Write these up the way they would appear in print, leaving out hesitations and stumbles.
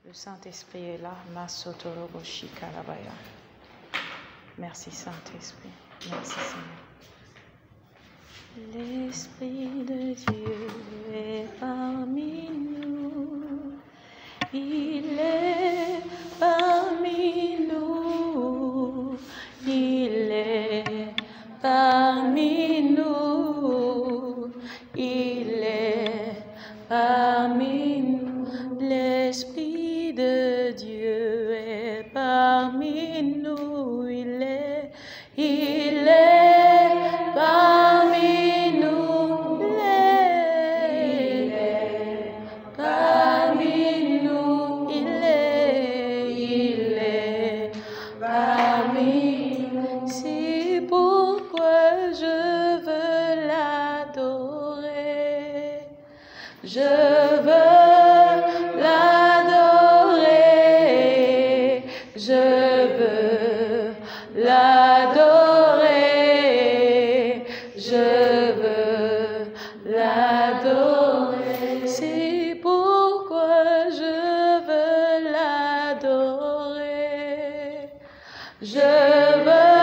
Le Saint-Esprit est là. Merci Saint-Esprit. Merci Seigneur. L'Esprit de Dieu est parmi nous. Il est parmi nous. Il est parmi nous. Il est parmi nous. L'Esprit de Dieu est parmi nous. Il est parmi nous. Il est parmi nous. Il est parmi nous. C'est pourquoi je veux l'adorer. Je veux l'adorer. Je veux l'adorer. Je veux l'adorer. C'est pourquoi je veux l'adorer. Je veux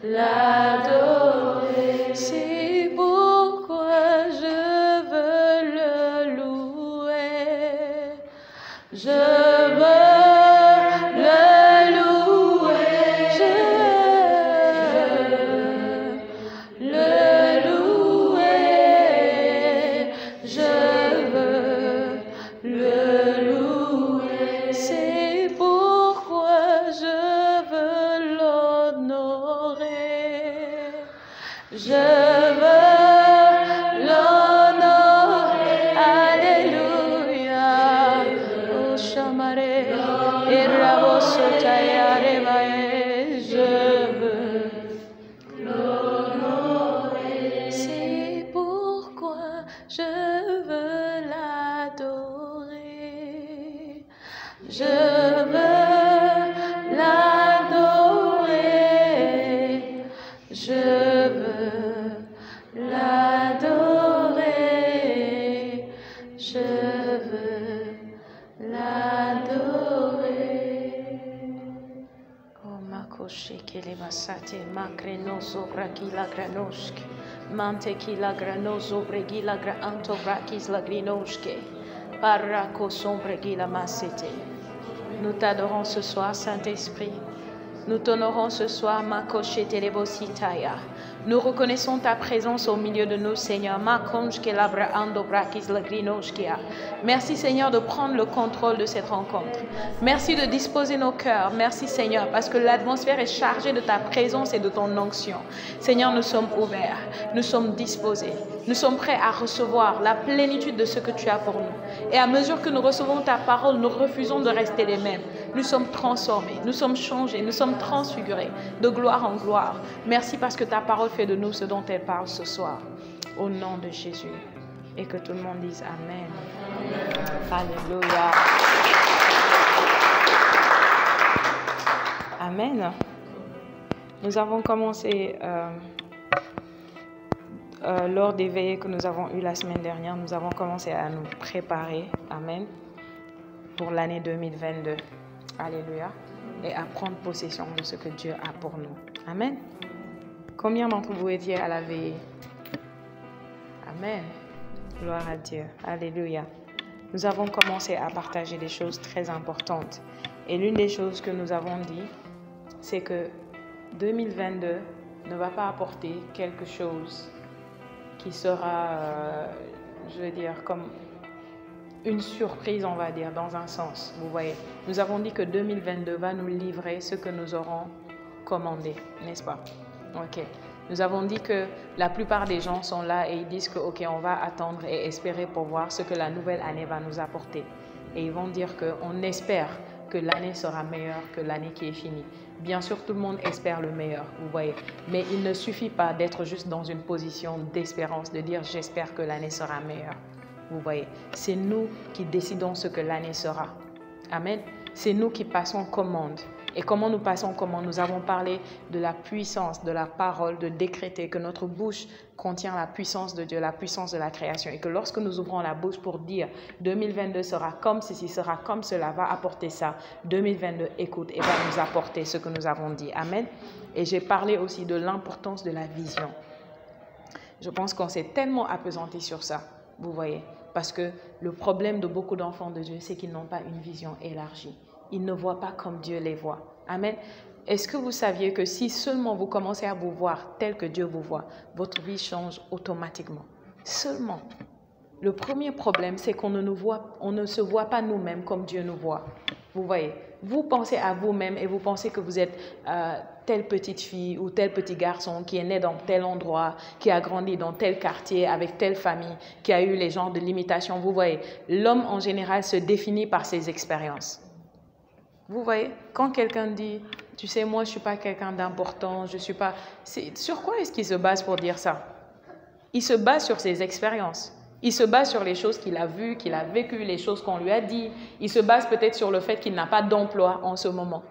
l'adorer. C'est pourquoi je veux le louer. Je veux le louer. Je veux le louer. Je veux le louer. C'est pourquoi je veux l'honorer. Je veux l'honorer. Alléluia. Oh Shamare. Et Rabosotayare. Je veux l'honorer. C'est pourquoi je veux l'adorer. Je veux l'adorer. Je veux l'adorer. Je veux l'adorer. Oh makoshi kele masate makrenoso brakila granoshke mantekila granoso bregila granto brakis la grinoshke parako sombregila masete. Nous t'adorons ce soir, Saint-Esprit. Nous t'honorons ce soir, Makoshe Telebositaya. Nous reconnaissons ta présence au milieu de nous, Seigneur. Merci, Seigneur, de prendre le contrôle de cette rencontre. Merci de disposer nos cœurs. Merci, Seigneur, parce que l'atmosphère est chargée de ta présence et de ton onction. Seigneur, nous sommes ouverts, nous sommes disposés. Nous sommes prêts à recevoir la plénitude de ce que tu as pour nous. Et à mesure que nous recevons ta parole, nous refusons de rester les mêmes. Nous sommes transformés, nous sommes changés, nous sommes transfigurés de gloire en gloire. Merci parce que ta parole fait de nous ce dont elle parle ce soir. Au nom de Jésus. Et que tout le monde dise Amen. Alléluia. Amen. Nous avons commencé... lors des veillées que nous avons eues la semaine dernière, nous avons commencé à nous préparer, amen, pour l'année 2022. Alléluia. Et à prendre possession de ce que Dieu a pour nous. Amen. Combien d'entre vous étiez à la veillée? Amen. Gloire à Dieu. Alléluia. Nous avons commencé à partager des choses très importantes. Et l'une des choses que nous avons dit, c'est que 2022 ne va pas apporter quelque chose qui sera, je veux dire, comme une surprise, on va dire, dans un sens. Vous voyez, nous avons dit que 2022 va nous livrer ce que nous aurons commandé, n'est-ce pas? Ok. Nous avons dit que la plupart des gens sont là et ils disent que, ok, on va attendre et espérer pour voir ce que la nouvelle année va nous apporter. Et ils vont dire qu'on espère que l'année sera meilleure que l'année qui est finie. Bien sûr, tout le monde espère le meilleur, vous voyez. Mais il ne suffit pas d'être juste dans une position d'espérance, de dire « j'espère que l'année sera meilleure ». Vous voyez, c'est nous qui décidons ce que l'année sera. Amen. C'est nous qui passons commande Et comment nous passons, comment nous avons parlé de la puissance de la parole, de décréter que notre bouche contient la puissance de Dieu, la puissance de la création. Et que lorsque nous ouvrons la bouche pour dire 2022 sera comme ceci, sera comme cela, va apporter ça. 2022 écoute et va nous apporter ce que nous avons dit. Amen. Et j'ai parlé aussi de l'importance de la vision. Je pense qu'on s'est tellement appesanti sur ça, vous voyez. Parce que le problème de beaucoup d'enfants de Dieu, c'est qu'ils n'ont pas une vision élargie. Ils ne voient pas comme Dieu les voit. Amen. Est-ce que vous saviez que si seulement vous commencez à vous voir tel que Dieu vous voit, votre vie change automatiquement? Seulement. Le premier problème, c'est qu'on ne se voit pas nous-mêmes comme Dieu nous voit. Vous voyez, vous pensez à vous-même et vous pensez que vous êtes telle petite fille ou tel petit garçon qui est né dans tel endroit, qui a grandi dans tel quartier, avec telle famille, qui a eu les genres de limitations. Vous voyez, l'homme en général se définit par ses expériences. Vous voyez, quand quelqu'un dit, tu sais, moi je ne suis pas quelqu'un d'important, je suis pas... Sur quoi est-ce qu'il se base pour dire ça? Il se base sur ses expériences. Il se base sur les choses qu'il a vues, qu'il a vécues, les choses qu'on lui a dit. Il se base peut-être sur le fait qu'il n'a pas d'emploi en ce moment.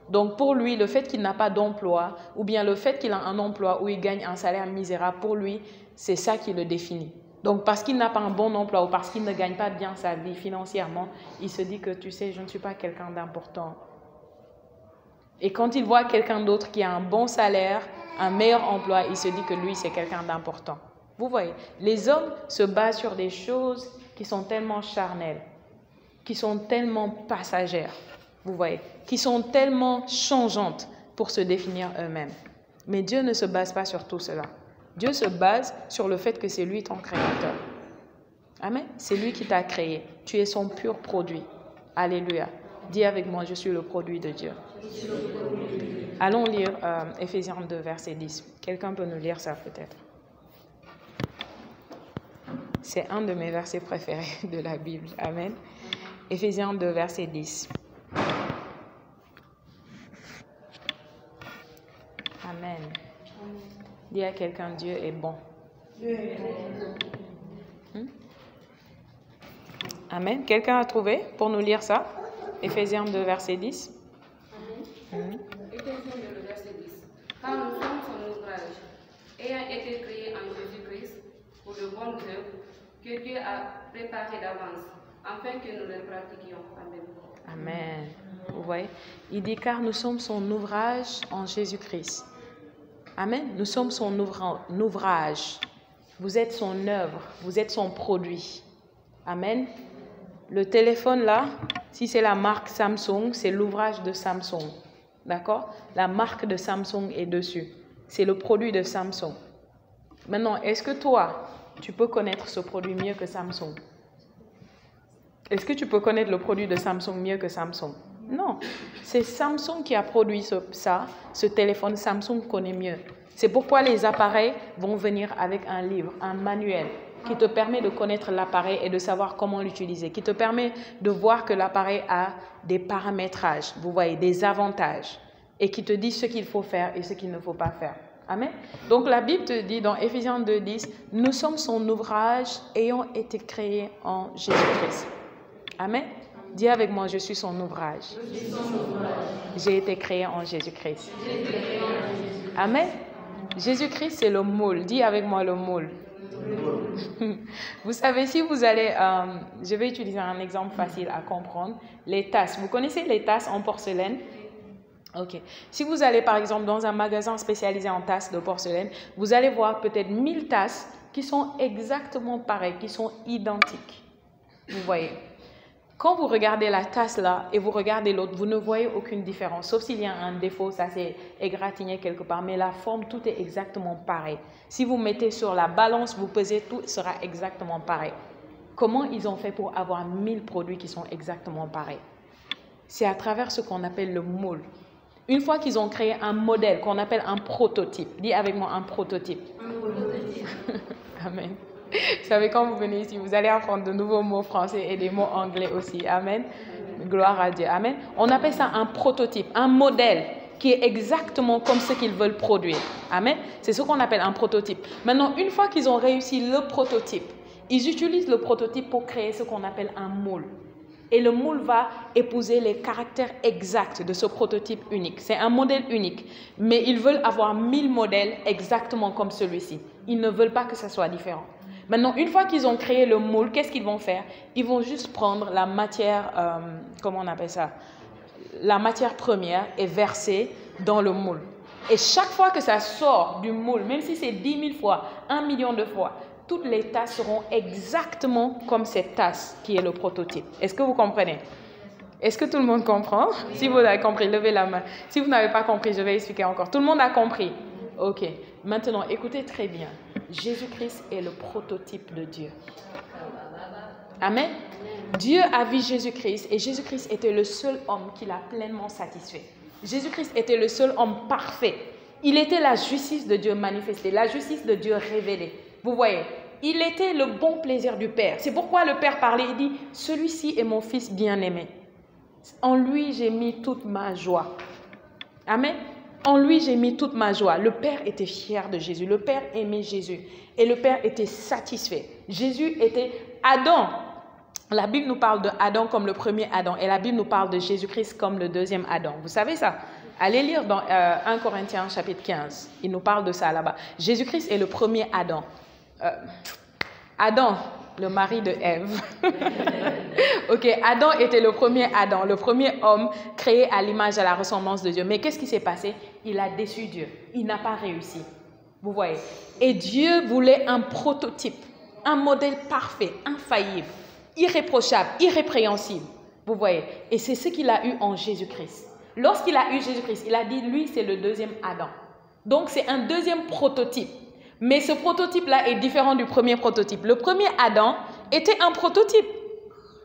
Donc pour lui, le fait qu'il n'a pas d'emploi, ou bien le fait qu'il a un emploi où il gagne un salaire misérable, pour lui, c'est ça qui le définit. Donc parce qu'il n'a pas un bon emploi ou parce qu'il ne gagne pas bien sa vie financièrement, il se dit que tu sais, je ne suis pas quelqu'un d'important. Et quand il voit quelqu'un d'autre qui a un bon salaire, un meilleur emploi, il se dit que lui, c'est quelqu'un d'important. Vous voyez, les hommes se basent sur des choses qui sont tellement charnelles, qui sont tellement passagères, vous voyez, qui sont tellement changeantes pour se définir eux-mêmes. Mais Dieu ne se base pas sur tout cela. Dieu se base sur le fait que c'est lui ton créateur. Amen. C'est lui qui t'a créé. Tu es son pur produit. Alléluia. Dis avec moi, je suis le produit de Dieu. Allons lire Éphésiens 2, verset 10. Quelqu'un peut nous lire ça peut-être? C'est un de mes versets préférés de la Bible. Amen. Éphésiens 2, verset 10. Amen. Dis à quelqu'un, Dieu est bon. Amen. Quelqu'un a trouvé pour nous lire ça? Éphésiens 2, verset 10. Éphésiens 2, verset 10. Car nous sommes son ouvrage, ayant été créés en Jésus-Christ pour de bonnes œuvres que Dieu a préparées d'avance, afin que nous les pratiquions. Amen. Amen. Vous voyez? Il dit car nous sommes son ouvrage en Jésus-Christ. Amen. Nous sommes son ouvrage. Vous êtes son œuvre. Vous êtes son produit. Amen. Le téléphone là, si c'est la marque Samsung, c'est l'ouvrage de Samsung. D'accord? La marque de Samsung est dessus. C'est le produit de Samsung. Maintenant, est-ce que toi, tu peux connaître ce produit mieux que Samsung? Est-ce que tu peux connaître le produit de Samsung mieux que Samsung? Non. C'est Samsung qui a produit ce téléphone. Samsung connaît mieux. C'est pourquoi les appareils vont venir avec un livre, un manuel qui te permet de connaître l'appareil et de savoir comment l'utiliser, qui te permet de voir que l'appareil a des paramétrages, vous voyez, des avantages, et qui te dit ce qu'il faut faire et ce qu'il ne faut pas faire. Amen. Donc la Bible te dit dans Éphésiens 2:10, nous sommes son ouvrage ayant été créés en Jésus-Christ. Amen. Dis avec moi, je suis son ouvrage. J'ai été créé en Jésus-Christ. Amen. Jésus-Christ, c'est le moule. Dis avec moi le moule. Vous savez, si vous allez, je vais utiliser un exemple facile à comprendre, les tasses. Vous connaissez les tasses en porcelaine? Ok. Si vous allez par exemple dans un magasin spécialisé en tasses de porcelaine, vous allez voir peut-être 1000 tasses qui sont exactement pareilles, qui sont identiques. Vous voyez? Quand vous regardez la tasse là et vous regardez l'autre, vous ne voyez aucune différence. Sauf s'il y a un défaut, ça s'est égratigné quelque part. Mais la forme, tout est exactement pareil. Si vous mettez sur la balance, vous pesez, tout sera exactement pareil. Comment ils ont fait pour avoir 1000 produits qui sont exactement pareils? C'est à travers ce qu'on appelle le moule. Une fois qu'ils ont créé un modèle qu'on appelle un prototype. Dis avec moi un prototype. Un prototype. Amen. Vous savez, quand vous venez ici, vous allez apprendre de nouveaux mots français et des mots anglais aussi. Amen. Gloire à Dieu. Amen. On appelle ça un prototype, un modèle qui est exactement comme ce qu'ils veulent produire. Amen. C'est ce qu'on appelle un prototype. Maintenant, une fois qu'ils ont réussi le prototype, ils utilisent le prototype pour créer ce qu'on appelle un moule. Et le moule va épouser les caractères exacts de ce prototype unique. C'est un modèle unique. Mais ils veulent avoir 1000 modèles exactement comme celui-ci. Ils ne veulent pas que ça soit différent. Maintenant, une fois qu'ils ont créé le moule, qu'est-ce qu'ils vont faire? Ils vont juste prendre la matière, comment on appelle ça? La matière première et verser dans le moule. Et chaque fois que ça sort du moule, même si c'est 10 000 fois, 1 million de fois, toutes les tasses seront exactement comme cette tasse qui est le prototype. Est-ce que vous comprenez? Est-ce que tout le monde comprend? Si vous avez compris, levez la main. Si vous n'avez pas compris, je vais expliquer encore. Tout le monde a compris? Ok. Maintenant, écoutez très bien. Jésus-Christ est le prototype de Dieu. Amen. Dieu a vu Jésus-Christ et Jésus-Christ était le seul homme qui l'a pleinement satisfait. Jésus-Christ était le seul homme parfait. Il était la justice de Dieu manifestée, la justice de Dieu révélée. Vous voyez, il était le bon plaisir du Père. C'est pourquoi le Père parlait, il dit, « Celui-ci est mon Fils bien-aimé. En lui, j'ai mis toute ma joie. » Amen. En lui, j'ai mis toute ma joie. Le Père était fier de Jésus. Le Père aimait Jésus. Et le Père était satisfait. Jésus était Adam. La Bible nous parle de Adam comme le premier Adam. Et la Bible nous parle de Jésus-Christ comme le deuxième Adam. Vous savez ça? Allez lire dans 1 Corinthiens chapitre 15. Il nous parle de ça là-bas. Jésus-Christ est le premier Adam. Adam, le mari de Ève. Ok, Adam était le premier Adam, le premier homme créé à l'image et à la ressemblance de Dieu. Mais qu'est-ce qui s'est passé? Il a déçu Dieu. Il n'a pas réussi. Vous voyez? Et Dieu voulait un prototype, un modèle parfait, infaillible, irréprochable, irrépréhensible. Vous voyez? Et c'est ce qu'il a eu en Jésus-Christ. Lorsqu'il a eu Jésus-Christ, il a dit, lui, c'est le deuxième Adam. Donc, c'est un deuxième prototype. Mais ce prototype-là est différent du premier prototype. Le premier Adam était un prototype.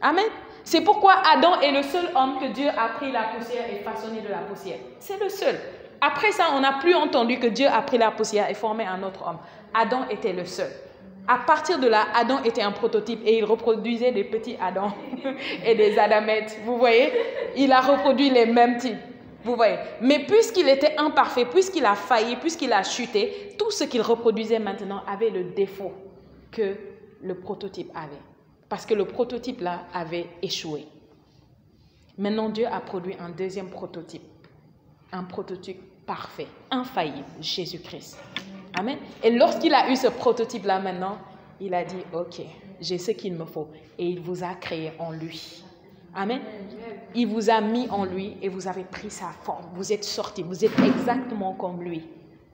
Amen. C'est pourquoi Adam est le seul homme que Dieu a pris la poussière et façonné de la poussière. C'est le seul. Après ça, on n'a plus entendu que Dieu a pris la poussière et formé un autre homme. Adam était le seul. À partir de là, Adam était un prototype et il reproduisait des petits Adams et des Adamettes. Vous voyez? Il a reproduit les mêmes types. Vous voyez? Mais puisqu'il était imparfait, puisqu'il a failli, puisqu'il a chuté, tout ce qu'il reproduisait maintenant avait le défaut que le prototype avait. Parce que le prototype là avait échoué. Maintenant, Dieu a produit un deuxième prototype. Un prototype parfait, infaillible, Jésus-Christ. Amen. Et lorsqu'il a eu ce prototype-là maintenant, il a dit, ok, j'ai ce qu'il me faut. Et il vous a créé en lui. Amen. Il vous a mis en lui et vous avez pris sa forme. Vous êtes sortis, vous êtes exactement comme lui.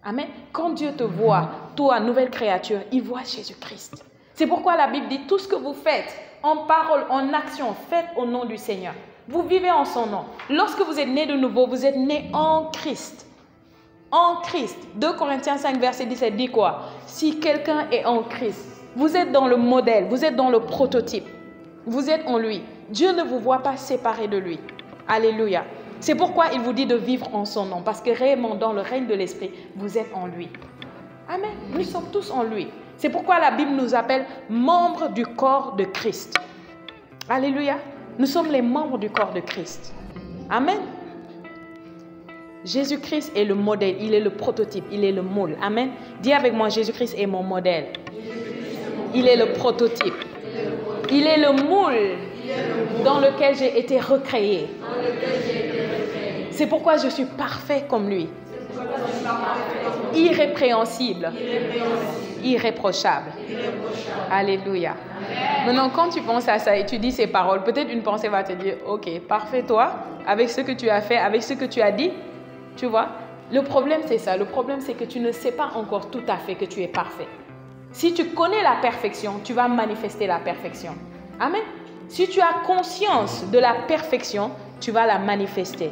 Amen. Quand Dieu te voit, toi, nouvelle créature, il voit Jésus-Christ. C'est pourquoi la Bible dit, tout ce que vous faites, en parole, en action, faites au nom du Seigneur. Vous vivez en son nom. Lorsque vous êtes né de nouveau, vous êtes né en Christ. En Christ. 2 Corinthiens 5, verset 17 dit quoi? Si quelqu'un est en Christ, vous êtes dans le modèle, vous êtes dans le prototype. Vous êtes en lui. Dieu ne vous voit pas séparé de lui. Alléluia. C'est pourquoi il vous dit de vivre en son nom. Parce que réellement, dans le règne de l'Esprit, vous êtes en lui. Amen. Nous sommes tous en lui. C'est pourquoi la Bible nous appelle membres du corps de Christ. Alléluia. Nous sommes les membres du corps de Christ. Amen. Jésus-Christ est le modèle, il est le prototype, il est le moule. Amen. Dis avec moi, Jésus-Christ est mon modèle. Il est le prototype. Il est le moule dans lequel j'ai été recréé. C'est pourquoi je suis parfait comme lui. Irrépréhensible. Irréprochable. Alléluia. Maintenant, quand tu penses à ça et tu dis ces paroles, peut-être une pensée va te dire, ok, parfait toi, avec ce que tu as fait, avec ce que tu as dit, tu vois. Le problème, c'est ça. Le problème, c'est que tu ne sais pas encore tout à fait que tu es parfait. Si tu connais la perfection, tu vas manifester la perfection. Amen. Si tu as conscience de la perfection, tu vas la manifester.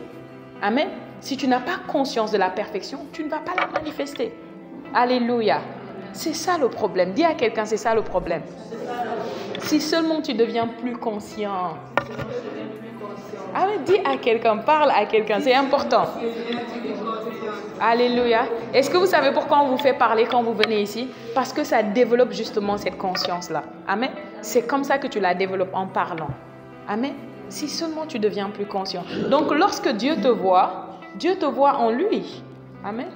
Amen. Si tu n'as pas conscience de la perfection, tu ne vas pas la manifester. Alléluia. C'est ça le problème. Dis à quelqu'un, c'est ça le problème. Si seulement tu deviens plus conscient. Ah oui, dis à quelqu'un, parle à quelqu'un, c'est important. Alléluia. Est-ce que vous savez pourquoi on vous fait parler quand vous venez ici? Parce que ça développe justement cette conscience-là. Amen. C'est comme ça que tu la développes en parlant. Amen. Si seulement tu deviens plus conscient. Donc lorsque Dieu te voit en lui. Amen.